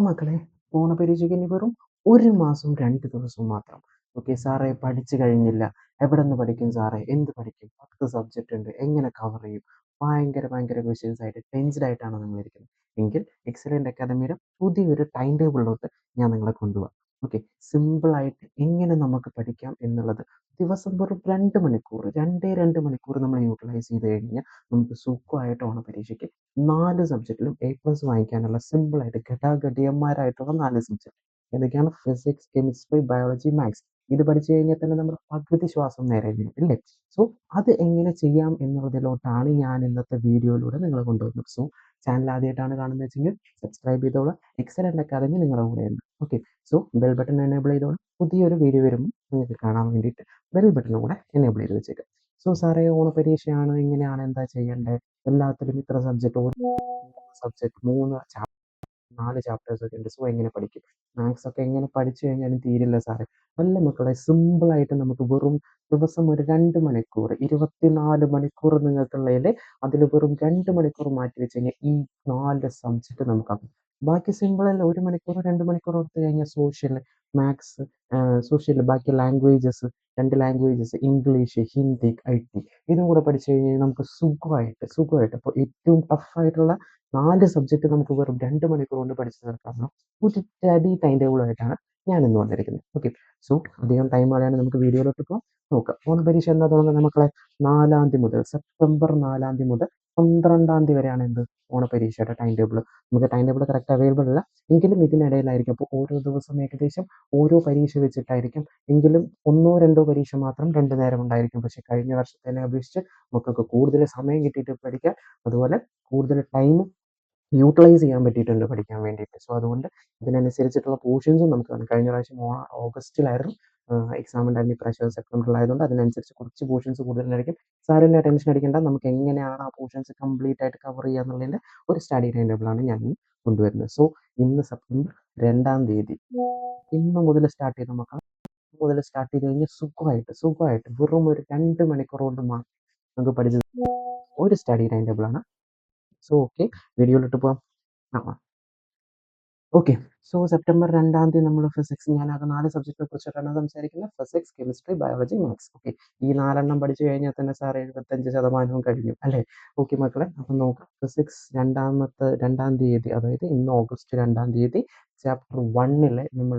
മക്കളെ, ഓണപരീക്ഷയ്ക്ക് ഇനി വെറും 1 മാസം 2 ദിവസവും മാത്രം. ഓക്കെ സാറേ, പഠിച്ചു കഴിഞ്ഞില്ല. എവിടെന്ന് പഠിക്കും സാറേ? എന്ത് പഠിക്കും? 10 സബ്ജക്റ്റ് ഉണ്ട്. എങ്ങനെ കവർ ചെയ്യും? ഭയങ്കര ഭയങ്കര ക്വസ്റ്റ്യൻസ് ആയിട്ട് ടെൻസ്ഡ് ആയിട്ടാണ് നിങ്ങൾ ഇരിക്കുന്നത് എങ്കിൽ എക്സലന്റ് അക്കാദമിയുടെ പുതിയൊരു ടൈം ടേബിളിലോട്ട് ഞാൻ നിങ്ങളെ കൊണ്ടുപോകാം. ഓക്കെ, സിമ്പിൾ ആയിട്ട് എങ്ങനെ നമുക്ക് പഠിക്കാം എന്നുള്ളത് ദിവസം വെറും 2 മണിക്കൂർ, 2 മണിക്കൂർ നമ്മൾ യൂട്ടിലൈസ് ചെയ്ത് കഴിഞ്ഞാൽ നമുക്ക് സുഖമായിട്ട് ഓണപരീക്ഷയ്ക്ക് 4 സബ്ജക്റ്റിലും A+ വാങ്ങിക്കാനുള്ള സിമ്പിളായിട്ട് ഘടാഘടിയന്മാരായിട്ടുള്ള 4 സബ്ജക്റ്റ് ഏതൊക്കെയാണ്? Physics, chemistry, biology, maths. ഇത് പഠിച്ചു കഴിഞ്ഞാൽ തന്നെ നമ്മുടെ പകുതി ശ്വാസം നേരെ വീഴും ഇല്ലേ? സോ അത് എങ്ങനെ ചെയ്യാം എന്നുള്ളതിലോട്ടാണ് ഞാൻ ഇന്നത്തെ വീഡിയോയിലൂടെ നിങ്ങളെ കൊണ്ടുവരുന്നത്. സോ ചാനൽ ആദ്യമായിട്ടാണ് കാണുന്നത് വെച്ചെങ്കിൽ സബ്സ്ക്രൈബ് ചെയ്തോളാം. എക്സലന്റ് അക്കാദമി നിങ്ങളുടെ കൂടെയുണ്ട്. Okay, so bell button enable ചെയ്തോളാം. പുതിയൊരു വീഡിയോ വരുമ്പോൾ നിങ്ങൾക്ക് കാണാൻ വേണ്ടിയിട്ട് ബെൽ ബട്ടൺ കൂടെ എനേബിൾ ചെയ്ത് വെച്ചേക്കാം. സോ സാറേ, ഓണപരീക്ഷയാണ്, എങ്ങനെയാണ്, എന്താ ചെയ്യേണ്ടത്? എല്ലാത്തിലും ഇത്ര സബ്ജക്റ്റ്, ഓരോ സബ്ജക്റ്റ് 4 ചാപ്റ്റേഴ്സ് ഒക്കെ ഉണ്ട്. സോ എങ്ങനെ പഠിക്കും? മാത്സ് ഒക്കെ എങ്ങനെ പഠിച്ചു കഴിഞ്ഞാലും തീരില്ല സാറേ. അല്ല മക്കളെ, സിമ്പിളായിട്ട് നമുക്ക് വെറും ദിവസം ഒരു 2 മണിക്കൂർ, 24 മണിക്കൂർ നിങ്ങൾക്കുള്ളതിൽ അതിൽ വെറും 2 മണിക്കൂർ മാറ്റി വെച്ച് കഴിഞ്ഞാൽ ഈ 4 സബ്ജക്റ്റ് നമുക്കാകും. ബാക്കി സിമ്പിൾ അല്ല. 1 മണിക്കൂർ 2 മണിക്കൂർ എടുത്തു കഴിഞ്ഞാൽ സോഷ്യൽ, മാത്സ്, സോഷ്യൽ, ബാക്കി languages, 2 languages, English, Hindi, IT ഇതും കൂടെ പഠിച്ചു കഴിഞ്ഞാൽ നമുക്ക് സുഖമായിട്ട് ഇപ്പോൾ ഏറ്റവും ടഫായിട്ടുള്ള 4 സബ്ജക്റ്റ് നമുക്ക് വെറും 2 മണിക്കൂർ കൊണ്ട് പഠിച്ചു തീർക്കാവുന്ന ഒരു സ്റ്റഡി ടൈം ടേബിളായിട്ടാണ് ഞാൻ ഇന്ന് വന്നിരിക്കുന്നത്. ഓക്കെ, സോ അധികം ടൈം കളയാണ്ട് നമുക്ക് വീഡിയോയിലോട്ട് പോകാം. നോക്കാം. ഓണപരീക്ഷ എന്നാ തുടങ്ങുന്നത് മക്കളെ? 4-ാം തീയതി മുതൽ, സെപ്റ്റംബർ 4-ാം തീയതി മുതൽ 12-ാം തീയതി വരെയാണ് എന്ത്? ഓണപരീക്ഷയുടെ ടൈം ടേബിൾ. നമുക്ക് ടൈം ടേബിൾ കറക്റ്റ് അവൈലബിൾ അല്ല എങ്കിലും ഇതിനിടയിലായിരിക്കും. അപ്പോൾ ഓരോ ദിവസം ഏകദേശം ഓരോ പരീക്ഷ വെച്ചിട്ടായിരിക്കും. എങ്കിലും 1-2 പരീക്ഷ മാത്രം 2 നേരം ഉണ്ടായിരിക്കും. പക്ഷെ കഴിഞ്ഞ വർഷത്തെ അപേക്ഷിച്ച് നമുക്കൊക്കെ കൂടുതൽ സമയം കിട്ടിയിട്ട് പഠിക്കാം. അതുപോലെ കൂടുതൽ ടൈം യൂട്ടിലൈസ് ചെയ്യാൻ പറ്റിയിട്ടുണ്ട് പഠിക്കാൻ വേണ്ടിയിട്ട്. സോ അതുകൊണ്ട് ഇതിനനുസരിച്ചിട്ടുള്ള പോർഷൻസും നമുക്ക് കാണാം. കഴിഞ്ഞ പ്രാവശ്യം ഓഗസ്റ്റിലായിരുന്നു എക്സാം ഉണ്ടായിരുന്നു. ഇപ്രാവശ്യം സെപ്റ്റംബറിലായതുകൊണ്ട് അതിനനുസരിച്ച് കുറച്ച് പോർഷൻസ് കൂടുതലായിരിക്കും. സാരമില്ല, ടെൻഷൻ അടിക്കേണ്ട. നമുക്ക് എങ്ങനെയാണ് ആ പോർഷൻസ് കംപ്ലീറ്റ് ആയിട്ട് കവർ ചെയ്യുക എന്നുള്ളതിൻ്റെ ഒരു സ്റ്റഡി ടൈം ടേബിളാണ് ഞാൻ കൊണ്ടുവരുന്നത്. സോ ഇന്ന് സെപ്റ്റംബർ 2-ാം തീയതി ഇന്ന് മുതൽ സ്റ്റാർട്ട് ചെയ്ത മക്കളെ, മുതൽ സ്റ്റാർട്ട് ചെയ്ത് കഴിഞ്ഞാൽ സുഖമായിട്ട് വെറും ഒരു 2 മണിക്കൂർ കൊണ്ട് മാത്രം നമുക്ക് പഠിച്ചത് ഒരു സ്റ്റഡി ടൈം ടേബിളാണ്. സോ ഓക്കെ, വീഡിയോയിലോട്ട് പോകാം. ഓക്കെ, സോ സെപ്റ്റംബർ 2-ാം തീയതി നമ്മൾ ഫിസിക്സ്, ഞാനാകെ 4 സബ്ജക്റ്റിനെ കുറിച്ചിട്ടാണ് സംസാരിക്കുന്നത്. Physics, chemistry, biology, maths. Okay, ഈ 4 പഠിച്ചു കഴിഞ്ഞാൽ തന്നെ സാർ 75% കഴിഞ്ഞു അല്ലേ? ഓക്കെ മക്കളെ, അപ്പം നോക്കാം. ഫിസിക്സ് 2-ാം തീയതി, അതായത് ഇന്ന് ഓഗസ്റ്റ് 2-ാം തീയതി ചാപ്റ്റർ 1 നമ്മൾ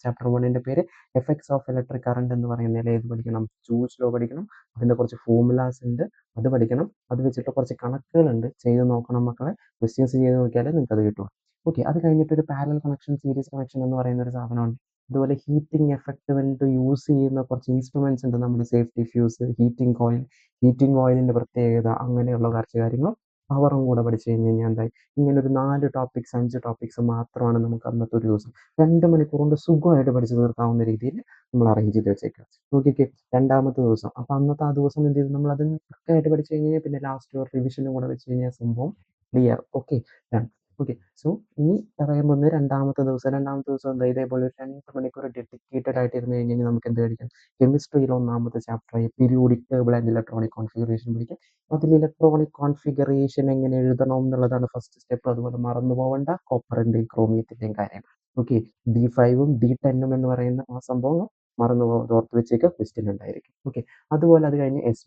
ചാപ്റ്റർ 1ന്റെ പേര് എഫക്ട്സ് ഓഫ് ഇലക്ട്രിക് കറണ്ട് എന്ന് പറയുന്നതിൽ ഏത് പഠിക്കണം? ജൂൾസ് ലോ പഠിക്കണം. അതിൻ്റെ കുറച്ച് ഫോർമുലാസ് ഉണ്ട്, അത് പഠിക്കണം. അത് വെച്ചിട്ട് കുറച്ച് കണക്കുകളുണ്ട്, ചെയ്ത് നോക്കണം മക്കളെ. ക്വസ്റ്റ്യൻസ് ചെയ്ത് നോക്കിയാലേ നിങ്ങൾക്ക് അത് കിട്ടും. ഓക്കെ, അത് കഴിഞ്ഞിട്ട് ഒരു പാരലൽ കണക്ഷൻ, സീരീസ് കണക്ഷൻ എന്ന് പറയുന്ന ഒരു സാധനമുണ്ട്. അതുപോലെ ഹീറ്റിംഗ് എഫക്റ്റ് വേണ്ടിയിട്ട് യൂസ് ചെയ്യുന്ന കുറച്ച് ഇൻസ്ട്രുമെന്റ്സ് ഉണ്ട്. നമ്മുടെ സേഫ്റ്റി ഫ്യൂസ്, ഹീറ്റിംഗ് ഓയിലിന്റെ പ്രത്യേകത, അങ്ങനെയുള്ള കുറച്ച് കാര്യങ്ങൾ പവറും കൂടെ പഠിച്ചു കഴിഞ്ഞ് കഴിഞ്ഞാൽ എന്തായി? ഇങ്ങനെ ഒരു 4 ടോപ്പിക്സ് 5 ടോപ്പിക്സ് മാത്രമാണ് നമുക്ക് അന്നത്തെ ഒരു ദിവസം 2 മണിക്കൂർ കൊണ്ട് സുഖമായിട്ട് പഠിച്ചു തീർക്കാവുന്ന രീതിയിൽ നമ്മൾ അറേഞ്ച് ചെയ്ത് വെച്ചേക്കുക. നോക്കിക്കേ, 2-ാമത്തെ ദിവസം. അപ്പോൾ അന്നത്തെ ആ ദിവസം എന്ത് ചെയ്തു? നമ്മൾ അത് കറക്റ്റായിട്ട് പഠിച്ചു കഴിഞ്ഞാൽ പിന്നെ ലാസ്റ്റ് ഒരു റിവിഷനും കൂടെ വെച്ച് കഴിഞ്ഞാൽ സംഭവം clear. Okay, done. Okay, so ഇനി പറയാൻ പോകുന്നത് 2-ാമത്തെ ദിവസം. 2-ാമത്തെ ദിവസം എന്താ? ഇതേപോലെ ഒരു 2 മണിക്കൂർ ഡെഡിക്കേറ്റഡ് ആയിട്ട് ഇരുന്ന് കഴിഞ്ഞ് കഴിഞ്ഞാൽ നമുക്ക് എന്ത് പഠിക്കാം? കെമിസ്ട്രിയിൽ 1-ാമത്തെ ചാപ്റ്ററായി periodic table and electronic configuration പഠിക്കാം. അതിൽ ഇലക്ട്രോണിക് കോൺഫിഗറേഷൻ എങ്ങനെ എഴുതണം എന്നുള്ളതാണ് ഫസ്റ്റ് സ്റ്റെപ്പ്. അതുപോലെ മറന്നു പോകേണ്ട കോപ്പറിന്റെയും ക്രോമിയത്തിന്റെയും കാര്യം. ഓക്കെ, D5-ഉം D10-ഉം എന്ന് പറയുന്ന ആ സംഭവം മറന്നു പോകാതെ ഓർത്ത് വെച്ചേക്ക്, ക്വസ്റ്റ്യൻ ഉണ്ടായിരിക്കും. ഓക്കെ, അതുപോലെ അത് കഴിഞ്ഞ് എസ്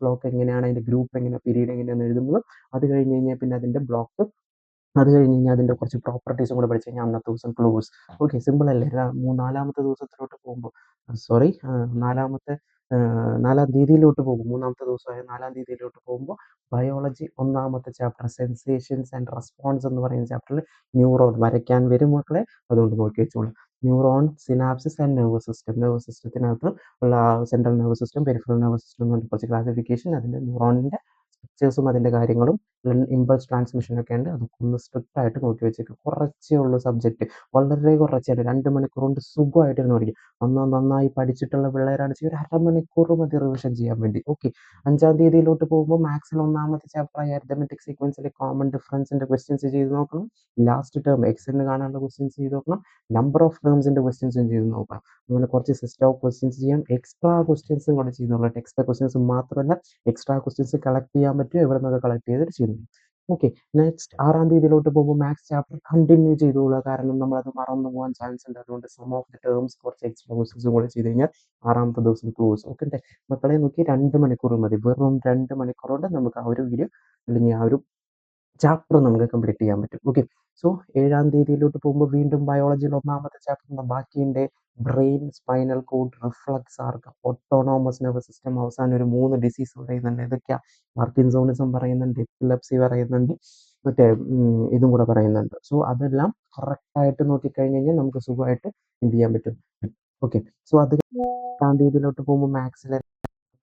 ബ്ലോക്ക് എങ്ങനെയാണ്, അതിന്റെ ഗ്രൂപ്പ് എങ്ങനെ, പീരീഡ് എങ്ങനെയാണെന്ന് എഴുതുന്നത്. അത് കഴിഞ്ഞ് കഴിഞ്ഞാൽ പിന്നെ അതിന്റെ ബ്ലോക്ക്, അത് കഴിഞ്ഞ് കഴിഞ്ഞാൽ അതിന്റെ കുറച്ച് പ്രോപ്പർട്ടീസും കൂടെ പഠിച്ചു കഴിഞ്ഞാൽ അന്നത്തെ ദിവസം ക്ലോസ്. ഓക്കെ, സിമ്പിൾ അല്ലേ? 4-ാമത്തെ ദിവസത്തിലോട്ട് പോകുമ്പോൾ, സോറി, 4-ാം തീയതിയിലോട്ട് പോകും. 3-ാമത്തെ ദിവസമായ 4-ാം തീയതിയിലോട്ട് പോകുമ്പോൾ ബയോളജി 1-ാമത്തെ ചാപ്റ്റർ സെൻസേഷൻസ് ആൻഡ് റെസ്പോൺസ് എന്ന് പറയുന്ന ചാപ്റ്ററിൽ ന്യൂറോൺ വരയ്ക്കാൻ വരും മക്കളെ, അതുകൊണ്ട് നോക്കി വെച്ചോളൂ. Neuron, synapsis and nervous system. Nervous സിസ്റ്റത്തിനകത്ത് ഉള്ള central nervous system, peripheral nervous system എന്ന് പറഞ്ഞ കുറച്ച് ക്ലാസിഫിക്കേഷൻ, അതിന്റെ ന്യൂറോണിന്റെ സ്ട്രക്ചേഴ്സും അതിന്റെ കാര്യങ്ങളും, ഇമ്പൾസ് ട്രാൻസ്മിഷൻ ഒക്കെ ഉണ്ട്. അതൊക്കെ ഒന്ന് സ്ട്രിക്റ്റ് ആയിട്ട് നോക്കി വെച്ചേക്കും. കുറച്ചേ ഉള്ളൂ സബ്ജക്റ്റ്, വളരെ കുറച്ചാണ്. 2 മണിക്കൂർ കൊണ്ട് സുഖമായിട്ടിരുന്ന് പഠിക്കും. നന്നായി പഠിച്ചിട്ടുള്ള പിള്ളേരാണ് ഒരു അരമണിക്കൂർ മതി റിവിഷൻ ചെയ്യാൻ വേണ്ടി. ഓക്കെ, 5-ാം തീയതിയിലോട്ട് പോകുമ്പോൾ മാത്സിൽ 1-ാമത്തെ ചാപ്റ്ററായ അരിത്തമെറ്റിക് സീക്വൻസിലെ കോമൺ ഡിഫറൻസിന്റെ ക്വസ്റ്റ്യൻസ് ചെയ്ത് നോക്കണം. ലാസ്റ്റ് ടേം എക്സിന് കാണാനുള്ള ക്വസ്റ്റ്യൻസ് ചെയ്ത് നോക്കണം. നമ്പർ ഓഫ് ടേംസിന്റെ ക്വസ്റ്റ്യൻസും ചെയ്ത് നോക്കാം. അതുപോലെ കുറച്ച് സിസ്റ്റം ഓഫ് ക്വസ്റ്റ്യൻസ് ചെയ്യാം. എക്സ്ട്രാ ക്വസ്റ്റ്യൻസും കൂടെ ചെയ്ത് നോക്കാം. ടെക്സ്റ്റ് ക്വസ്റ്റ്യൻസ് മാത്രമല്ല, എക്സ്ട്രാ ക്വസ്റ്റ്യൻസ് കളക്ട് ചെയ്യാൻ പറ്റും. എവിടെ നിന്നൊക്കെ കളക്ട് ചെയ്തിട്ട് ചെയ്യുന്നു. ഓക്കെ. നെക്സ്റ്റ് 6-ാം തീയതിയിലോട്ട് പോകുമ്പോൾ മാത്സ് ചാപ്റ്റർ കണ്ടിന്യൂ ചെയ്തോളുക. കാരണം നമ്മളത് മറന്നു പോകാൻ ചാൻസ് ഉണ്ട്. അതുകൊണ്ട് സം ഓഫ് ദി ടേംസ് കുറച്ച് എക്സ്ട്രാ ക്വസ്റ്റ്യൻസും കൂടെ ചെയ്ത് കഴിഞ്ഞാൽ 6-ാമത്തെ ദിവസം ക്ലോസ്. ഓക്കെ. മക്കളെ നോക്കി 2 മണിക്കൂർ മതി. വെറും 2 മണിക്കൂർ കൊണ്ട് നമുക്ക് ആ ഒരു വീഡിയോ അല്ലെങ്കിൽ ആ ഒരു ചാപ്റ്റർ നമുക്ക് കംപ്ലീറ്റ് ചെയ്യാൻ പറ്റും. ഓക്കെ. സോ 7-ാം തീയതിയിലോട്ട് പോകുമ്പോൾ വീണ്ടും ബയോളജിയിൽ 1-ാമത്തെ ചാപ്റ്ററിന്റെ ബാക്കിയുണ്ട്. ബ്രെയിൻ, സ്പൈനൽ കോഡ്, റിഫ്ലക്സ് ആർക്ക്, ഓട്ടോണോമസ് നെർവസ് സിസ്റ്റം, അവസാനം ഒരു 3 ഡിസീസ് പറയുന്നുണ്ട്. ഏതൊക്കെയാ? പാർക്കിൻസോണിസം പറയുന്നുണ്ട്, എപ്പിലെപ്സി പറയുന്നുണ്ട്, മറ്റേ ഇതും കൂടെ പറയുന്നുണ്ട്. സോ അതെല്ലാം കറക്റ്റായിട്ട് നോക്കിക്കഴിഞ്ഞ് കഴിഞ്ഞാൽ നമുക്ക് സുഖമായിട്ട് എന്ത് ചെയ്യാൻ പറ്റും. ഓക്കെ. സോ അത് 8-ാം തീയതിയിലോട്ട് പോകുമ്പോൾ മാത്സിലെ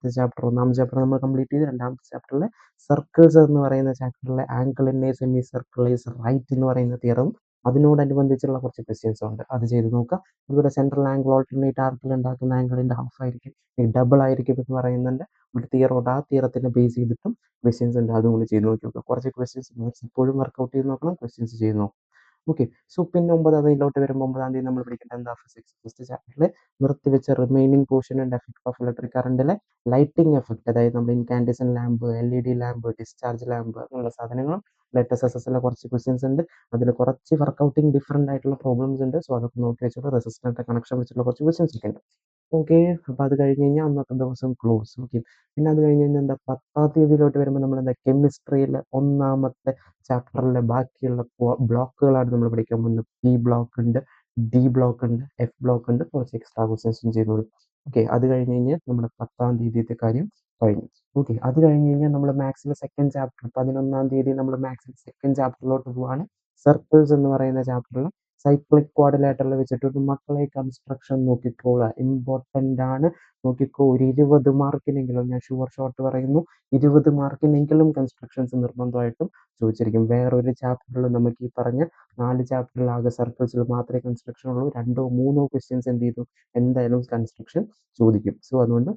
ചാപ്റ്റർ 1-ാമത്തെ ചാപ്റ്റർ നമ്മൾ കംപ്ലീറ്റ് ചെയ്ത് 2-ാമത്തെ ചാപ്റ്ററിലെ സർക്കിൾസ് എന്ന് പറയുന്ന ചാപ്റ്ററിലെ angle in a semicircle is right എന്ന് പറയുന്ന തിയറും അതിനോടനുബന്ധിച്ചുള്ള കുറച്ച് ക്വസ്റ്റ്യൻസും ഉണ്ട്. അത് ചെയ്ത് നോക്കുക. അതുപോലെ സെൻട്രൽ ആംഗിൾ ഓൾട്ടർനേറ്റ് ആർക്കിൽ ഉണ്ടാക്കുന്ന ആംഗിളിന്റെ ഹാഫ് ആയിരിക്കും, ഡബിൾ ആയിരിക്കും എന്ന് പറയുന്നുണ്ട്. ഒരു തിയറുണ്ട്. ആ തിയറത്തിനെ ബേസ് ചെയ്തിട്ടും ക്വസ്റ്റ്യൻസ് ഉണ്ട്. അതും കൂടി ചെയ്ത് നോക്കി നോക്കുക. കുറച്ച് ക്വസ്റ്റ്യൻസ് ഇപ്പോഴും വർക്കൗട്ട് ചെയ്ത് നോക്കണം, ക്വസ്റ്റ്യൻസ് ചെയ്ത് നോക്കണം. ഓക്കെ. സോ പിന്നെ 9-ാം തീയതിയിലോട്ട് വരുമ്പോൾ 9-ാം തീയതി നമ്മൾ പഠിക്കേണ്ടത് എന്താ? ഫിസിക്സ് ഫസ്റ്റ് ചാപ്റ്ററിൽ നിർത്തിവെച്ച റിമൈനിങ് പോർഷൻ ഉണ്ട്. എഫക്ട് ഓഫ് ഇലക്ട്രിക് കറണ്ടിലെ ലൈറ്റിംഗ് എഫക്ട്, അതായത് നമ്മുടെ incandescent lamp, LED lamp, discharge lamp അങ്ങനെയുള്ള സാധനങ്ങളും ലേറ്റസ്റ്റ് SSSലെ കുറച്ച് ക്വസ്റ്റ്യൻസ് ഉണ്ട്. അതിൽ കുറച്ച് വർക്കൗട്ടിങ് ഡിഫറെൻ്റ് ആയിട്ടുള്ള പ്രോബ്ലംസ് ഉണ്ട്. സോ അതൊക്കെ നോക്കി വെച്ചിട്ട് റെസിസ്റ്ററിന്റെ കണക്ഷൻ വെച്ചിട്ടുള്ള കുറച്ച് ക്വസ്റ്റ്യൻസ് ഒക്കെ ഉണ്ട്. ഓക്കെ. അപ്പോൾ അത് കഴിഞ്ഞ് കഴിഞ്ഞാൽ അന്നത്തെ ദിവസം ക്ലോസ്. ഓക്കെ. പിന്നെ അത് കഴിഞ്ഞ് കഴിഞ്ഞാൽ എന്താ 10-ാം തീയതിയിലോട്ട് വരുമ്പോൾ നമ്മൾ എന്താ കെമിസ്ട്രിയിൽ 1-ാമത്തെ ചാപ്റ്ററിലെ ബാക്കിയുള്ള ബ്ലോക്കുകളാണ് നമ്മൾ പഠിക്കാൻ പോകുന്നത്. P ബ്ലോക്ക് ഉണ്ട്, D ബ്ലോക്ക് ഉണ്ട്, F ബ്ലോക്ക് ഉണ്ട്. കുറച്ച് എക്സ്ട്രാ ക്വസ്റ്റ്യൻസും ചെയ്തോളൂ. ഓക്കെ. അത് കഴിഞ്ഞ് കഴിഞ്ഞാൽ നമ്മുടെ 10-ാം തീയതിയത്തെ കാര്യം കഴിഞ്ഞു. ഓക്കെ. അത് കഴിഞ്ഞ് കഴിഞ്ഞാൽ നമ്മൾ മാത്സിലെ സെക്കൻഡ് ചാപ്റ്റർ 11-ാം തീയതി നമ്മൾ മാത്സിലെ സെക്കൻഡ് ചാപ്റ്ററിലോട്ട് പോവാണ്. സർക്കിൾസ് എന്ന് പറയുന്ന ചാപ്റ്ററിൽ സൈക്ലിക് ക്വാഡ്രിലേറ്ററൽ വെച്ചിട്ട് മക്കളെ കൺസ്ട്രക്ഷൻ നോക്കിക്കോളുക. ഇമ്പോർട്ടൻ്റ് ആണ്. നോക്കിക്കോ. ഒരു 20 മാർക്കിനെങ്കിലും, ഞാൻ ഷുവർ ഷോട്ട് പറയുന്നു, 20 മാർക്കിനെങ്കിലും കൺസ്ട്രക്ഷൻസ് നിർബന്ധമായിട്ടും ചോദിച്ചിരിക്കും. വേറൊരു ചാപ്റ്ററിൽ നമുക്ക് ഈ പറഞ്ഞ 4 ചാപ്റ്ററിൽ ആകെ സർക്കിൾസിൽ മാത്രമേ കൺസ്ട്രക്ഷൻ ഉള്ളൂ. 2-3 ക്വസ്റ്റ്യൻസ് എന്ത് ചെയ്തു? എന്തായാലും കൺസ്ട്രക്ഷൻ ചോദിക്കും. സോ അതുകൊണ്ട്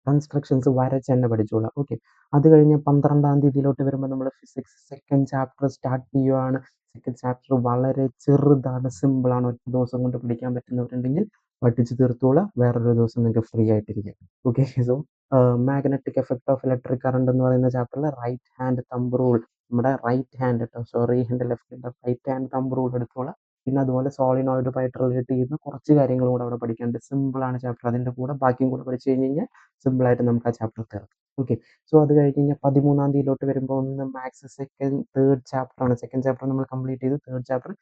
കൺസ്ട്രക്ഷൻസ് വരച്ച് തന്നെ പഠിച്ചോളാം. ഓക്കെ. അത് കഴിഞ്ഞ് 12-ാം തീയതിയിലോട്ട് വരുമ്പോൾ നമ്മൾ ഫിസിക്സ് സെക്കൻഡ് ചാപ്റ്റർ സ്റ്റാർട്ട് ചെയ്യുവാണ്. സെക്കൻഡ് ചാപ്റ്റർ വളരെ ചെറുതാണ്, സിമ്പിളാണ്. ഒറ്റ ദിവസം കൊണ്ട് പഠിക്കാൻ പറ്റുന്നവരുണ്ടെങ്കിൽ പഠിച്ച് തീർത്തോളാം. വേറൊരു ദിവസം നിങ്ങൾക്ക് ഫ്രീ ആയിട്ടിരിക്കാം. Okay. So magnetic effect of electric current എന്ന് പറയുന്ന ചാപ്റ്ററിൽ റൈറ്റ് ഹാൻഡ് തമ്പ് റൂൾ, നമ്മുടെ റൈറ്റ് ഹാൻഡ് കേട്ടോ, സോറി, എൻ്റെ left right hand thumb rule എടുത്തോളാം. പിന്നെ അതുപോലെ സോളിനോയിഡുമായിട്ട് റിലേറ്റ് ചെയ്യുന്ന കുറച്ച് കാര്യങ്ങളും കൂടെ അവിടെ പഠിക്കാനുണ്ട്. സിമ്പിളാണ് ചാപ്റ്റർ. അതിൻ്റെ കൂടെ ബാക്കിയും കൂടെ പഠിച്ചു കഴിഞ്ഞ് കഴിഞ്ഞാൽ സിമ്പിളായിട്ട് നമുക്ക് ആ ചാപ്റ്റർ തീർക്കാം. ഓക്കെ. സോ അത് കഴിഞ്ഞ് കഴിഞ്ഞാൽ 13-ാം തീയതിയിലോട്ട് വരുമ്പോൾ ഒന്ന് മാത്സ് തേർഡ് ചാപ്റ്റർ ആണ്. സെക്കൻഡ് ചാപ്റ്റർ നമ്മൾ കംപ്ലീറ്റ് ചെയ്തു. Third chapter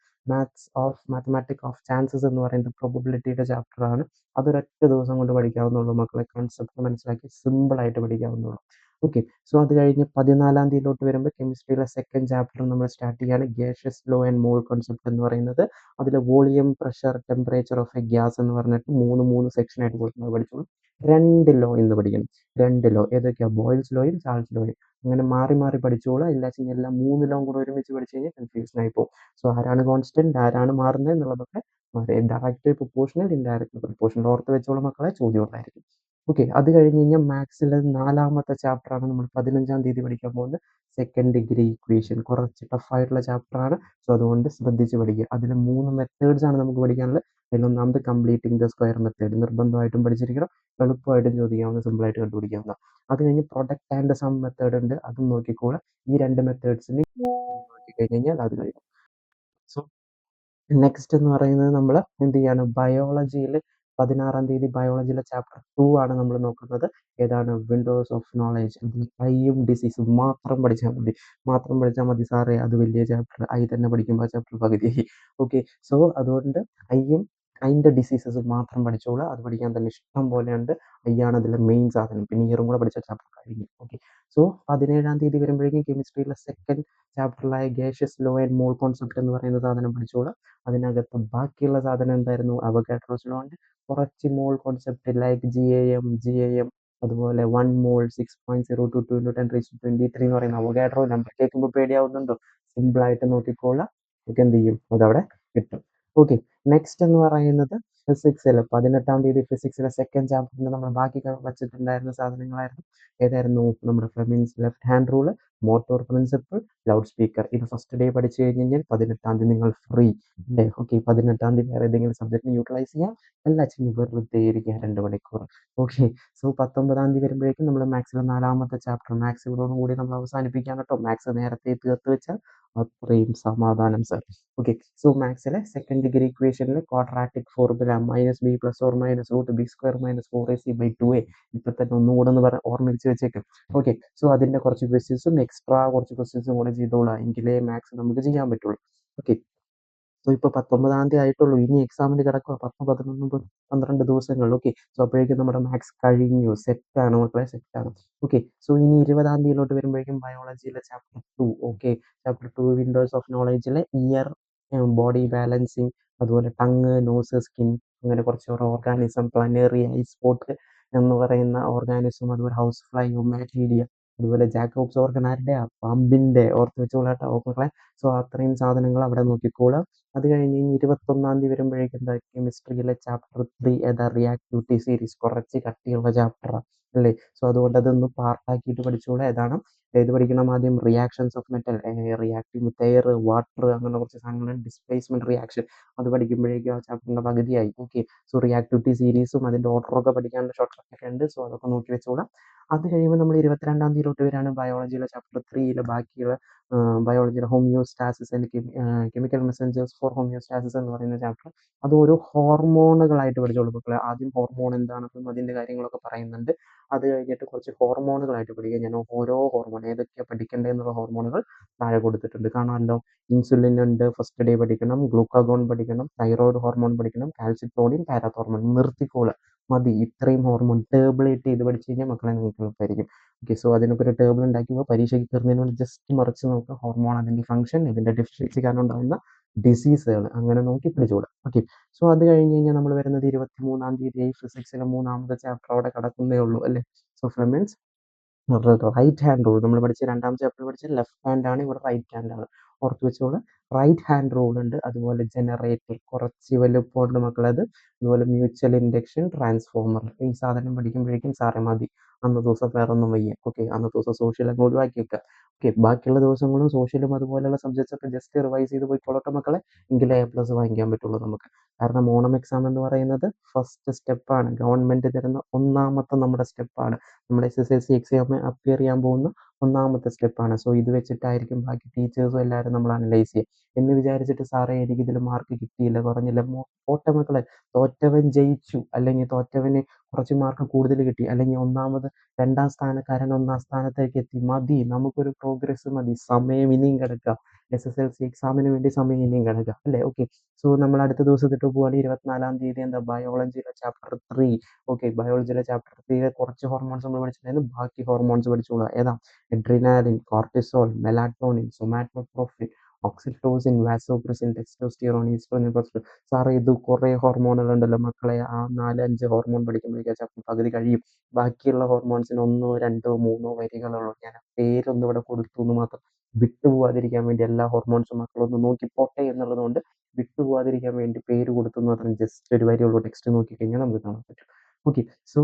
mathematic of chances എന്ന് പറയുന്നത് പ്രോബബിലിറ്റിയുടെ ചാപ്റ്റർ ആണ്. അതൊരൊറ്റ ദിവസം കൊണ്ട് പഠിക്കാവുന്നുള്ളൂ മക്കളെ. കൺസെപ്റ്റ് മനസ്സിലാക്കി സിമ്പിളായിട്ട് പഠിക്കാവുന്നുള്ളൂ. ഓക്കെ. സോ അത് കഴിഞ്ഞ് 14-ാം തീയതിയിലോട്ട് വരുമ്പോൾ കെമിസ്ട്രിയിലെ സെക്കൻഡ് ചാപ്റ്റർ നമ്മൾ സ്റ്റാർട്ട് ചെയ്യുകയാണ്. Gaseous law and mole concept എന്ന് പറയുന്നത്. അതിൽ volume, pressure, temperature of A gas എന്ന് പറഞ്ഞിട്ട് 3 സെക്ഷനായിട്ട് കൊടുക്കുന്നത് പഠിച്ചോളൂ. 2 ലോ ഇന്ന് പഠിക്കണം. 2 ലോ ഏതൊക്കെയാ? ബോയിൽസ് ലോയും ചാൾസ് ലോയും. അങ്ങനെ മാറി മാറി പഠിച്ചോളാം. ഇല്ലാച്ചെങ്കിൽ എല്ലാം 3 ലോയും കൂടെ ഒരുമിച്ച് പഠിച്ചു കഴിഞ്ഞാൽ കൺഫ്യൂഷൻ ആയി പോകും. സോ ആരാണ് കോൺസ്റ്റന്റ്, ആരാണ് മാറുന്നത് എന്നുള്ളതൊക്കെ ഡയറക്റ്റ് പ്രൊപ്പോർഷണൽ, ഇൻഡയറക്റ്റ് പ്രൊപ്പോർഷണൽ ഓർത്ത് വെച്ചോളാം മക്കളെ. ചോദ്യം ഉണ്ടായിരിക്കും. ഓക്കെ. അത് കഴിഞ്ഞ് കഴിഞ്ഞാൽ മാത്സിലെ 4-ാമത്തെ ചാപ്റ്റർ ആണ് നമ്മൾ 15-ാം തീയതി പഠിക്കാൻ പോകുന്നത്. Second degree equation. കുറച്ച് ടഫായിട്ടുള്ള ചാപ്റ്റർ ആണ്. സോ അതുകൊണ്ട് ശ്രദ്ധിച്ച് പഠിക്കുക. അതിൽ 3 മെത്തേഡ്സ് ആണ് നമുക്ക് പഠിക്കാനുള്ളത്. അതിലൊന്നാമത് കംപ്ലീറ്റിംഗ് ദ സ്ക്വയർ മെത്തേഡ് നിർബന്ധമായിട്ടും പഠിച്ചിരിക്കണം. എളുപ്പമായിട്ടും ചോദിക്കാവുന്ന, സിമ്പിളായിട്ട് കണ്ടുപിടിക്കാവുന്ന. അത് കഴിഞ്ഞ് പ്രൊഡക്റ്റ് ആൻഡ് സം മെത്തേഡ് ഉണ്ട്. അതും നോക്കിക്കോളാം. ഈ 2 മെത്തേഡ്സിന് നോക്കിക്കഴിഞ്ഞ് കഴിഞ്ഞാൽ അത് കഴിയും. സോ നെക്സ്റ്റ് എന്ന് പറയുന്നത് നമ്മൾ എന്ത് ചെയ്യാണ്? ബയോളജിയിൽ 16-ാം തീയതി ബയോളജിയിലെ ചാപ്റ്റർ 2 ആണ് നമ്മൾ നോക്കുന്നത്. ഏതാണ്? Windows of knowledge. അതിൽ ഐയും ഡിസീസും മാത്രം പഠിച്ചാൽ മതി. മാത്രം പഠിച്ചാൽ മതി സാറേ, അത് വലിയ ചാപ്റ്റർ. ഐ തന്നെ പഠിക്കുമ്പോൾ ആ ചാപ്റ്റർ പകുതിയായി. ഓക്കെ. സോ അതുകൊണ്ട് ഐയും അതിൻ്റെ ഡിസീസസും മാത്രം പഠിച്ചോളൂ. അത് പഠിക്കാൻ തന്നെ ഇഷ്ടം പോലെയുണ്ട്. ഐ ആണ് അതിലെ മെയിൻ സാധനം. പിന്നെ ഇയറും കൂടെ പഠിച്ച ചാപ്റ്റർ കഴിഞ്ഞു. ഓക്കെ. സോ 17-ാം തീയതി വരുമ്പോഴേക്കും കെമിസ്ട്രിയിലെ സെക്കൻഡ് ചാപ്റ്ററിലായ gaseous law and mole concept എന്ന് പറയുന്ന സാധനം പഠിച്ചോളാം. അതിനകത്ത് ബാക്കിയുള്ള സാധനം എന്തായിരുന്നു? അവഗാഡ്രോസ് ലോ ഉണ്ട്. കുറച്ച് മോൾ കോൺസെപ്റ്റ് ലൈക്ക് GAM, അതുപോലെ 1 മോൾ 6.022 into 10⁻23 എന്ന് പറയുന്ന അവഗാഡ്രോ നമ്പർ കേൾക്കുമ്പോൾ പേടിയാവുന്നുണ്ടോ? സിമ്പിളായിട്ട് നോക്കിക്കോളാം. നമുക്ക് എന്ത് ചെയ്യും? അതവിടെ കിട്ടും. ഓക്കെ. നെക്സ്റ്റ് എന്ന് പറയുന്നത് ഫിസിക്സിൽ 18-ാം തീയതി ഫിസിക്സിലെ സെക്കൻഡ് ചാപ്റ്ററിന് നമ്മൾ ബാക്കി വച്ചിട്ടുണ്ടായിരുന്ന സാധനങ്ങളായിരുന്നു. ഏതായിരുന്നു? നമ്മുടെ Fleming's left hand rule, motor principle, loud speaker. ഇത് ഫസ്റ്റ് ഡേ പഠിച്ചു കഴിഞ്ഞ് കഴിഞ്ഞാൽ 18-ാം തീയതി നിങ്ങൾ ഫ്രീ അല്ലേ? ഓക്കെ, 18-ാം തീയതി വേറെ ഏതെങ്കിലും സബ്ജക്റ്റിന് യൂട്ടിലൈസ് ചെയ്യാം, എല്ലാറ്റിനും വെറുതെ ഇരിക്കുക 2 മണിക്കൂർ. ഓക്കെ, സോ 19-ാം തീയതി വരുമ്പോഴേക്കും നമ്മൾ മാത്സിലെ 4ാമത്തെ ചാപ്റ്റർ മാത്സിനോടുകൂടി നമ്മൾ അവസാനിപ്പിക്കാൻ കേട്ടോ. മാത്സ് നേരത്തെ തീർത്ത് വെച്ചാൽ അത്രയും സമാധാനം സർ. ഓക്കെ, സോ മാത്സിലെ സെക്കൻഡ് ഡിഗ്രി ഇക്വേഷനിലെ ക്വാഡ്രാറ്റിക് ഫോർമുല -b+or-√b²-4ac/2a ഇപ്പൊ തന്നെ ഒന്നുകൂടെ ഒന്ന് ഓർമ്മിച്ച് വെച്ചേക്കും. ഓക്കെ, സോ അതിന്റെ കുറച്ച് ക്വസ്റ്റ്യൻസും എക്സ്ട്രാ കുറച്ച് ക്വസ്റ്റ്യൻസും കൂടെ ചെയ്തോളാം, എങ്കിലേ മാത്സ് നമുക്ക് ചെയ്യാൻ പറ്റുള്ളൂ. ഓക്കെ, സോ ഇപ്പൊ 19-ാം തീയതി ആയിട്ടുള്ളൂ, ഇനി എക്സാമിന് കിടക്കുക 10, 11, 12 ദിവസങ്ങൾ. ഓക്കെ, സോ അപ്പോഴേക്കും നമ്മുടെ മാത്സ് കഴിഞ്ഞു, സെറ്റാണ് മക്കളെ, സെറ്റാണ്. ഓക്കെ, സോ ഇനി 20-ാം തീയതിയിലോട്ട് വരുമ്പോഴേക്കും ബയോളജിയിലെ chapter 2. Okay, chapter 2 windows of നോളജിലെ ഇയർ, ബോഡി ബാലൻസിങ്, അതുപോലെ ടങ്, നോസ്, സ്കിൻ, അങ്ങനെ കുറച്ച് ഓർഗാനിസം, പ്ലാനറി ഐ സ്പോട്ട് എന്ന് പറയുന്ന ഓർഗാനിസം, അതുപോലെ ഹൗസ് ഫ്ലൈ, ഒമാറ്റീരിയ, അതുപോലെ ജാക്കോബ്സ് ഓർഗൻ ആരുടെയാ? പാമ്പിന്റെ. ഓർത്ത് വെച്ചോളാട്ടോ മക്കളെ. സോ അത്രയും സാധനങ്ങൾ അവിടെ നോക്കിക്കോളാം. അത് കഴിഞ്ഞ് ഇനി 21-ാം തീയതി വരുമ്പോഴേക്കും എന്താ? കെമിസ്ട്രിയിലെ ചാപ്റ്റർ 3 ഏതാ? Reactivity series. കുറച്ച് കട്ടിയുള്ള ചാപ്റ്ററാണ് അല്ലേ? സോ അതുകൊണ്ട് അതൊന്ന് പാർട്ടാക്കിയിട്ട് പഠിച്ചോളാം. ഏതാണ്? ഏത് പഠിക്കണം ആദ്യം? Reactions of metal, reactive with air, water, അങ്ങനെ കുറച്ച് സാധനങ്ങൾ, ഡിസ്പ്ലേസ്മെന്റ് റിയാക്ഷൻ. അത് പഠിക്കുമ്പോഴേക്കും ആ ചാപ്റ്ററിന്റെ പകുതിയായി. ഓക്കെ, സോ റിയാക്ടിവിറ്റി സീരീസും അതിന്റെ ഓർഡറൊക്കെ പഠിക്കാനുള്ള ഷോർട്ട് കട്ടൊക്കെ ഉണ്ട്. സോ അതൊക്കെ നോക്കി വെച്ചോളാം. അത് കഴിയുമ്പോൾ നമ്മൾ 22-ാം തീയതിയിലോട്ട് വരികയാണ് ബയോളജിയിലെ ചാപ്റ്റർ 3 ബാക്കിയുള്ള ബയോളജിയുടെ homeostasis and chemical messengers for homeostasis എന്ന് പറയുന്ന ചാപ്റ്റർ. അത് ഓരോ ഹോർമോണുകളായിട്ട് പഠിച്ചോളൂ മക്കളെ. ആദ്യം ഹോർമോൺ എന്താണെന്നും അതിന്റെ കാര്യങ്ങളൊക്കെ പറയുന്നുണ്ട്. അത് കഴിഞ്ഞിട്ട് കുറച്ച് ഹോർമോണുകളായിട്ട് പഠിക്കുക. ഞാൻ ഓരോ ഹോർമോൺ ഏതൊക്കെയാണ് പഠിക്കേണ്ടതെന്നുള്ള ഹോർമോണുകൾ താഴെ കൊടുത്തിട്ടുണ്ട്, കാണാമല്ലോ. ഇൻസുലിൻ ഉണ്ട്, ഫസ്റ്റ് ഡേ പഠിക്കണം. ഗ്ലൂക്കാഗോൺ പഠിക്കണം, തൈറോയ്ഡ് ഹോർമോൺ പഠിക്കണം, കാൽസിട്രോണിൻ, പാരാത്തോർമോൺ. നിർത്തിക്കോള്, മതി ഇത്രയും ഹോർമോൺ. ടേബിളായിട്ട് ചെയ്ത് പഠിച്ചു കഴിഞ്ഞാൽ മക്കളെ നിങ്ങൾക്ക് എളുപ്പമായിരിക്കും. ഓക്കെ, സോ അതിനൊക്കെ ഒരു ടേബിൾ ഉണ്ടാക്കി പരീക്ഷയ്ക്ക് കയറുന്നതിന് മുമ്പ് ജസ്റ്റ് മറിച്ച് നോക്കുക. ഹോർമോൺ, അതിന്റെ ഫംഗ്ഷൻ, ഇതിന്റെ ഡെഫിഷ്യൻസി കാരണം ഉണ്ടാകുന്ന ഡിസീസുകൾ, അങ്ങനെ നോക്കി പഠിച്ചുകൂടാ. ഓക്കെ, സോ അത് കഴിഞ്ഞ് കഴിഞ്ഞാൽ നമ്മൾ വരുന്നത് 23-ാം തീയതി ഫിസിക്സിലെ 3ാമത്തെ ചാപ്റ്റർ അവിടെ കിടക്കുന്നേ ഉള്ളൂ അല്ലേ? So Fleming's right hand rule നമ്മൾ പഠിച്ച 2-ാം ചാപ്റ്റർ പഠിച്ച ലെഫ്റ്റ് ഹാൻഡ് ആണ്, ഇവിടെ റൈറ്റ് ഹാൻഡ് ആണ്. ഓർത്ത് വെച്ചോളൂ. റൈറ്റ് ഹാൻഡ് റൂൾ ഉണ്ട്, അതുപോലെ ജനറേറ്റർ കുറച്ച് വലുപ്പമുണ്ട് മക്കളത്, അതുപോലെ മ്യൂച്വൽ ഇൻഡക്ഷൻ, ട്രാൻസ്ഫോമർ. ഈ സാധനം പഠിക്കുമ്പോഴേക്കും സാറേ മതി, അന്നത്തെ ദിവസം വേറെ ഒന്നും വയ്യ. ഓക്കെ, അന്നത്തെ ദിവസം സോഷ്യൽ അങ്ങ് ഒഴിവാക്കി വെക്കുക. ഓക്കെ, ബാക്കിയുള്ള ദിവസങ്ങളും സോഷ്യലും അതുപോലെയുള്ള സബ്ജക്ട്സ് ഒക്കെ ജസ്റ്റ് റിവൈസ് ചെയ്ത് പോയിക്കോളട്ടെ മക്കളെ, എങ്കിലേ A+ വാങ്ങിക്കാൻ പറ്റുള്ളൂ നമുക്ക്. കാരണം ഓണം എക്സാം എന്ന് പറയുന്നത് ഫസ്റ്റ് സ്റ്റെപ്പാണ്, ഗവൺമെന്റ് തരുന്ന 1ാമത്തെ നമ്മുടെ സ്റ്റെപ്പാണ്. നമ്മുടെ SSLC എക്സാം അപ്പിയർ ചെയ്യാൻ പോകുന്ന 1ാമത്തെ സ്റ്റെപ്പാണ്. സോ ഇത് വെച്ചിട്ടായിരിക്കും ബാക്കി ടീച്ചേഴ്സും എല്ലാവരും നമ്മൾ അനലൈസ് ചെയ്യുക. എന്ന് വിചാരിച്ചിട്ട് സാറേ എനിക്ക് ഇതിൽ മാർക്ക് കിട്ടിയില്ല, കുറഞ്ഞില്ല, പോട്ടെ മക്കളെ. തോറ്റവൻ ജയിച്ചു, അല്ലെങ്കിൽ തോറ്റവന് കുറച്ച് മാർക്ക് കൂടുതൽ കിട്ടി, അല്ലെങ്കിൽ 2ാം സ്ഥാനക്കാരൻ 1ാം സ്ഥാനത്തേക്ക് എത്തി, മതി, നമുക്കൊരു പ്രോഗ്രസ് മതി. സമയം ഇനിയും കിടക്കാം, SSLC എക്സാമിന് വേണ്ടി സമയം ഇനിയും കിടക്കാം അല്ലേ? ഓക്കെ, സോ നമ്മൾ അടുത്ത ദിവസത്തിട്ട് പോവുകയാണ്. 24-ാം തീയതി എന്താ? ബയോളജിയിലെ ചാപ്റ്റർ 3. ഓക്കെ, ബയോളജിയിലെ ചാപ്റ്റർ 3 കുറച്ച് ഹോർമോൺസ് നമ്മൾ പഠിച്ചിട്ടുണ്ടായിരുന്നു, ബാക്കി ഹോർമോൺസ് പഠിച്ചോളാം. ഏതാ? Adrenaline, cortisol, melatonin, somatotrophin, oxytocin, vasopressin, testosterone, oestrogen, progesterone. സാറേ ഇത് കുറേ ഹോർമോണുകൾ ഉണ്ടല്ലോ മക്കളെ. ആ 4-5 ഹോർമോൺ പഠിക്കുമ്പോഴേക്കും ചാപ്റ്റർ പകുതി കഴിയും. ബാക്കിയുള്ള ഹോർമോൺസിന് 1, 2, 3 വരികളുള്ളൂ. ഞാൻ ആ പേരൊന്നും ഇവിടെ കൊടുത്തു എന്ന് മാത്രം. വിട്ടുപോകാതിരിക്കാൻ വേണ്ടി എല്ലാ ഹോർമോൺസും മക്കളൊന്ന് നോക്കി പോട്ടെ എന്നുള്ളത് കൊണ്ട് വിട്ടുപോകാതിരിക്കാൻ വേണ്ടി പേര് കൊടുത്തു എന്ന് മാത്രം. ജസ്റ്റ് ഒരു വരിയുള്ളൂ, ടെക്സ്റ്റ് നോക്കിക്കഴിഞ്ഞാൽ നമുക്ക് കാണാൻ പറ്റും. ഓക്കെ, സോ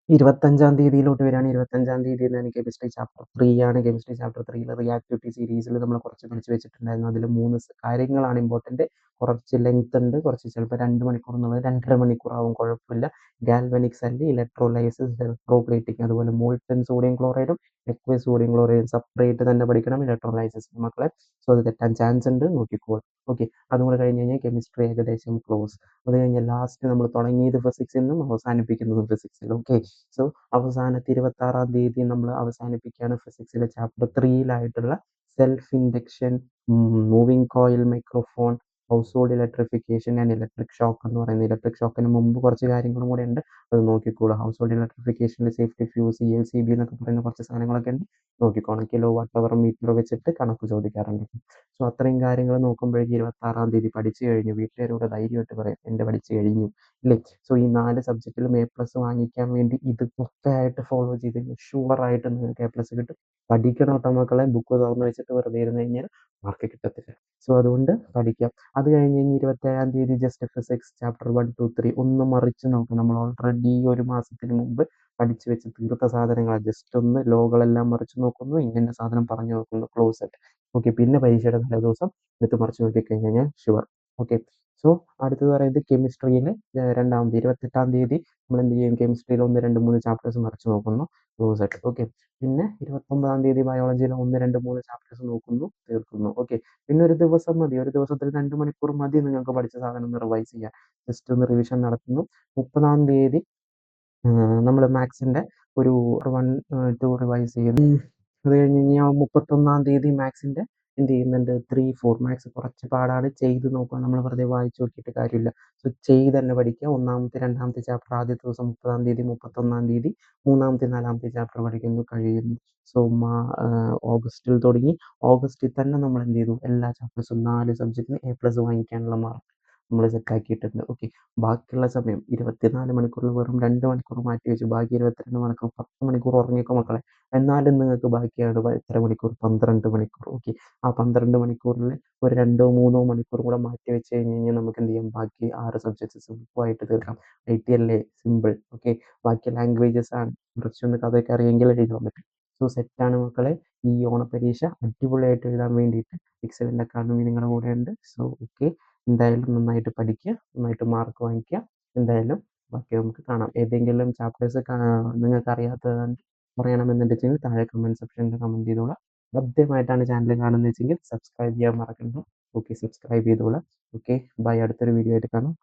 25-ാം തീയതിയിലോട്ട് വരികയാണ്. 25-ാം തീയതി തന്നെ കെമിസ്ട്രി ചാപ്റ്റർ 3 ആണ്. കെമിസ്ട്രി ചാപ്റ്റർ 3 റിയാക്ടിവിറ്റി സീരീസിൽ നമ്മൾ കുറച്ച് പഠിച്ചു വെച്ചിട്ടുണ്ടായിരുന്നു. അതിൽ 3 കാര്യങ്ങളാണ് ഇമ്പോർട്ടൻറ്റ്. കുറച്ച് ലെങ്ത് ഉണ്ട്, കുറച്ച് ചിലപ്പോൾ 2 മണിക്കൂർ എന്നുള്ളത് 2.5 മണിക്കൂറാവും, കുഴപ്പമില്ല. ഗാൽവനിക് സെല്ല്, ഇലക്ട്രോലൈസിസ്, ഇലക്ട്രോപ്ലേറ്റിംഗ്, അതുപോലെ മോൾട്ടൺ സോഡിയം ക്ലോറൈഡും ലിക്വിഡ് സോഡിയം ക്ലോറൈഡും സെപ്പറേറ്റ് തന്നെ പഠിക്കണം ഇലക്ട്രോലൈസിസ് മക്കളെ. സോ അത് തെറ്റാൻ ചാൻസ് ഉണ്ട്, നോക്കിക്കോളും. ഓക്കെ, അതും കൂടെ കഴിഞ്ഞ് കഴിഞ്ഞാൽ കെമിസ്ട്രി ഏകദേശം ക്ലോസ്. അത് കഴിഞ്ഞാൽ ലാസ്റ്റ് നമ്മൾ തുടങ്ങിയത് ഫിസിക്സിൽ നിന്നും അവസാനിപ്പിക്കുന്നതും ഫിസിക്സിൽ. ഓക്കെ, സോ അവസാനത്തെ 26-ാം തീയതി നമ്മൾ അവസാനിപ്പിക്കുകയാണ് ഫിസിക്സിലെ ചാപ്റ്റർ 3-ലായിട്ടുള്ള self induction, moving coil, microphone, household electrification and electric shock എന്ന് പറയുന്നത്. ഇലക്ട്രിക് ഷോക്കിന് മുമ്പ് കുറച്ച് കാര്യങ്ങളും കൂടെ ഉണ്ട്, അത് നോക്കിക്കോളൂ. ഹൗസ് ഹോൾഡ് ഇലക്ട്രിഫിക്കേഷനിൽ സേഫ്റ്റി ഫ്യൂസ്, ELCB എന്നൊക്കെ പറയുന്ന കുറച്ച് സാധനങ്ങളൊക്കെ ഉണ്ട്, നോക്കിക്കോണം. കിലോ വാട്ട് അവർ മീറ്റർ വെച്ചിട്ട് കണക്ക് ചോദിക്കാറുണ്ട്. സോ അത്രയും കാര്യങ്ങൾ നോക്കുമ്പോഴേക്കും 26-ാം തീയതി പഠിച്ചു കഴിഞ്ഞു. വീട്ടുകാരോട് ധൈര്യമായിട്ട് പറയാം, എൻ്റെ പഠിച്ചു കഴിഞ്ഞു, ഇല്ലേ? സോ ഈ 4 സബ്ജക്റ്റിലും എ+ വാങ്ങിക്കാൻ വേണ്ടി ഇത് പക്കയായിട്ട് ഫോളോ ചെയ്ത് കഴിഞ്ഞാൽ ഷുവറായിട്ട് നിങ്ങൾക്ക് എ+ കിട്ടും. പഠിക്കണം ട്ടോ മക്കളെ. ബുക്ക് തുറന്ന് വെച്ചിട്ട് വെറുതെ ഇരുന്ന് കഴിഞ്ഞാൽ മാർക്ക് കിട്ടത്തില്ല. സോ അതുകൊണ്ട് പഠിക്കാം. അത് കഴിഞ്ഞ് കഴിഞ്ഞ് 27-ാം തീയതി ജസ്റ്റ് ഫിസിക്സ് ചാപ്റ്റർ 1, 2, 3 ഒന്ന് മറിച്ച് നോക്കും. നമ്മൾ ഓൾറെഡി 1 മാസത്തിന് മുമ്പ് പഠിച്ചു വെച്ച് തീർത്ത സാധനങ്ങളാണ്. ജസ്റ്റ് ഒന്ന് ലോകളെല്ലാം മറിച്ച് നോക്കുന്നു. ഇന്ന സാധനം പറഞ്ഞു നോക്കുന്നു. Close it. ഓക്കെ. പിന്നെ പരീക്ഷയുടെ തലേദിവസം എടുത്ത് മറിച്ച് നോക്കിക്കഴിഞ്ഞ് കഴിഞ്ഞാൽ ഷുവർ. ഓക്കെ. സോ അടുത്തത് പറയുന്നത് കെമിസ്ട്രിയിൽ രണ്ടാമത് 28-ാം തീയതി നമ്മൾ എന്ത് ചെയ്യും? കെമിസ്ട്രിയിൽ 1, 2, 3 ചാപ്റ്റേഴ്സ് മറിച്ച് നോക്കുന്നു. Close it. ഓക്കെ. പിന്നെ 29-ാം തീയതി ബയോളജിയിൽ 1, 2, 3 ചാപ്റ്റേഴ്സ് നോക്കുന്നു, തീർക്കുന്നു. ഓക്കെ. പിന്നെ ഒരു ദിവസം മതി. ഒരു ദിവസത്തിൽ 2 മണിക്കൂർ മതി നിങ്ങൾക്ക് പഠിച്ച സാധനം ഒന്ന് റിവൈസ് ചെയ്യാൻ. ജസ്റ്റ് ഒന്ന് റിവിഷൻ നടത്തുന്നു. 30-ാം തീയതി നമ്മൾ മാത്സിൻ്റെ ഒരു 1, 2 റിവൈസ് ചെയ്യുന്നു. അത് കഴിഞ്ഞ് കഴിഞ്ഞാൽ 31-ാം തീയതി മാത്സിൻ്റെ എന്ത് ചെയ്യുന്നുണ്ട്? 3, 4 മാത്സ് കുറച്ച് പാടാണ്. ചെയ്ത് നോക്കുക. നമ്മൾ വെറുതെ വായിച്ച് നോക്കിയിട്ട് കാര്യമില്ല. സോ ചെയ്ത് തന്നെ പഠിക്കുക. 1-ാമത്തെ 2-ാമത്തെ ചാപ്റ്റർ ആദ്യത്തെ ദിവസം 30-ാം തീയതി, 31-ാം തീയതി 3-ാമത്തെ 4-ാമത്തെ ചാപ്റ്റർ പഠിക്കുന്നു, കഴിയുന്നു. സോ ഓഗസ്റ്റിൽ തുടങ്ങി ഓഗസ്റ്റിൽ തന്നെ നമ്മൾ എന്ത് ചെയ്തു? എല്ലാ ചാപ്റ്റേഴ്സും 4 സബ്ജക്റ്റിന് എ+ വാങ്ങിക്കാനുള്ള മാർക്ക് നമ്മൾ സെറ്റാക്കിയിട്ടുണ്ട്. ഓക്കെ. ബാക്കിയുള്ള സമയം 24 മണിക്കൂറിൽ വെറും 2 മണിക്കൂർ മാറ്റി വെച്ചു. ബാക്കി 22 മണിക്കൂർ 10 മണിക്കൂർ ഉറങ്ങിക്കോ മക്കളെ. എന്നാലും നിങ്ങൾക്ക് ബാക്കിയാണ് എത്ര മണിക്കൂർ? 12 മണിക്കൂർ. ഓക്കെ. ആ 12 മണിക്കൂറിൽ ഒരു 2, 3 മണിക്കൂർ കൂടെ മാറ്റി വെച്ച് കഴിഞ്ഞ് കഴിഞ്ഞാൽ നമുക്ക് എന്ത് ചെയ്യാം? ബാക്കി 6 സബ്ജക്ട്സ് സിമ്പിളായിട്ട് തീർക്കാം. IT അല്ലേ? സിമ്പിൾ. ഓക്കെ. ബാക്കി ലാംഗ്വേജസ് ആണ്. കുറച്ചൊന്ന് കഥയൊക്കെ അറിയെങ്കിൽ എഴുതാൻ പറ്റും. സോ സെറ്റാണ് മക്കളെ. ഈ ഓണപ്പരീക്ഷ അടിപൊളിയായിട്ട് എഴുതാൻ വേണ്ടിയിട്ട് എക്സലൻ്റ് അക്കാദമി നിങ്ങളുടെ കൂടെയുണ്ട്. So okay. എന്തായാലും നന്നായിട്ട് പഠിക്കുക. നന്നായിട്ട് മാർക്ക് വാങ്ങിക്കുക. എന്തായാലും ബാക്കി നമുക്ക് കാണാം. ഏതെങ്കിലും ചാപ്റ്റേഴ്സ് നിങ്ങൾക്ക് അറിയാത്തത് പറയണമെന്നുണ്ടെങ്കിൽ താഴെ കമൻറ്റ് സെക്ഷനിൽ കമൻറ്റ് ചെയ്തോളാം. ആദ്യമായിട്ടാണ് ചാനൽ കാണുന്നത് വെച്ചെങ്കിൽ സബ്സ്ക്രൈബ് ചെയ്യാൻ മറക്കണ്ട. ഓക്കെ. സബ്സ്ക്രൈബ് ചെയ്തോളാം. ഓക്കെ. ബൈ. അടുത്തൊരു വീഡിയോ ആയിട്ട് കാണാം.